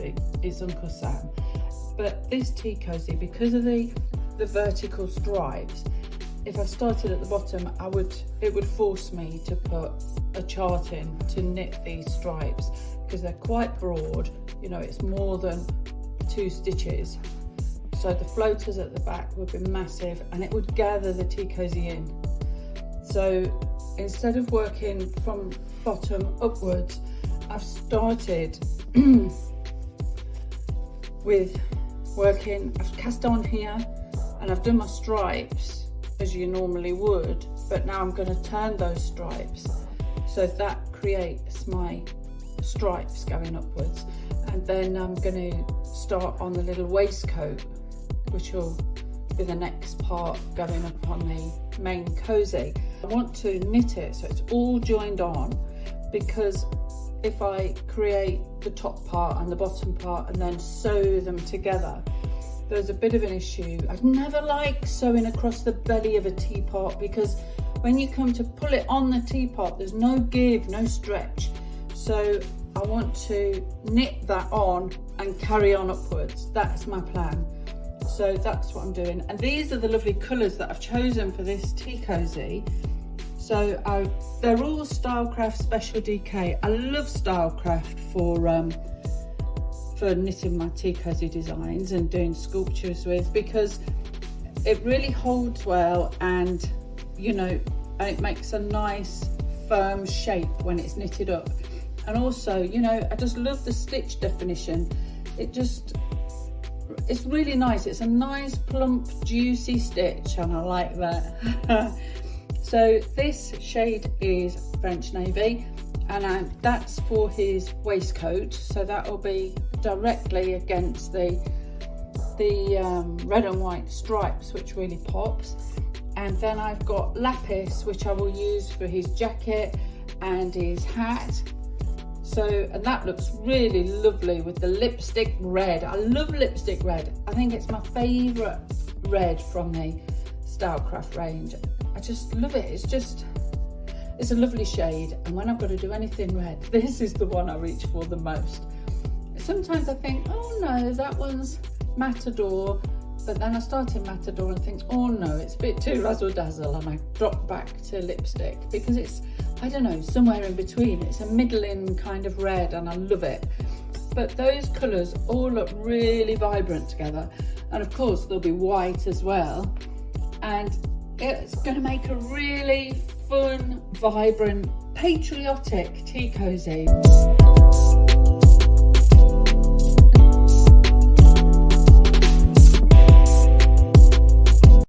obviously it's Uncle Sam. But this tea cosy, because of the vertical stripes, if I started at the bottom, it would force me to put a chart in to knit these stripes, because they're quite broad, you know, it's more than 2 stitches. So the floaters at the back would be massive and it would gather the tea cosy in. So instead of working from bottom upwards, I've started with I've cast on here and I've done my stripes as you normally would, but now I'm going to turn those stripes so that creates my stripes going upwards. And then I'm going to start on the little waistcoat, which will be the next part going up on the main cosy. I want to knit it so it's all joined on, because if I create the top part and the bottom part and then sew them together, there's a bit of an issue. I'd never like sewing across the belly of a teapot, because when you come to pull it on the teapot, there's no give, no stretch. So I want to knit that on and carry on upwards. That's my plan. So that's what I'm doing. And these are the lovely colours that I've chosen for this tea cosy. So they're all Stylecraft Special DK. I love Stylecraft for knitting my tea cosy designs and doing sculptures with, because it really holds well, and you know, it makes a nice firm shape when it's knitted up. And also, you know, I just love the stitch definition. It's really nice. It's a nice plump juicy stitch and I like that. So this shade is French Navy, and that's for his waistcoat, so that will be directly against the red and white stripes, which really pops. And then I've got lapis, which I will use for his jacket and his hat. So, and that looks really lovely with the lipstick red. I love lipstick red. I think it's my favourite red from the Stylecraft range. I just love it. It's a lovely shade, and when I've got to do anything red, this is the one I reach for the most. Sometimes I think, oh no, that one's Matador, but then I start in Matador and think, oh no, it's a bit too razzle dazzle, and I drop back to lipstick, because it's, I don't know, somewhere in between. It's a middling kind of red and I love it. But those colours all look really vibrant together, and of course there'll be white as well, and it's going to make a really fun, vibrant, patriotic tea cosy.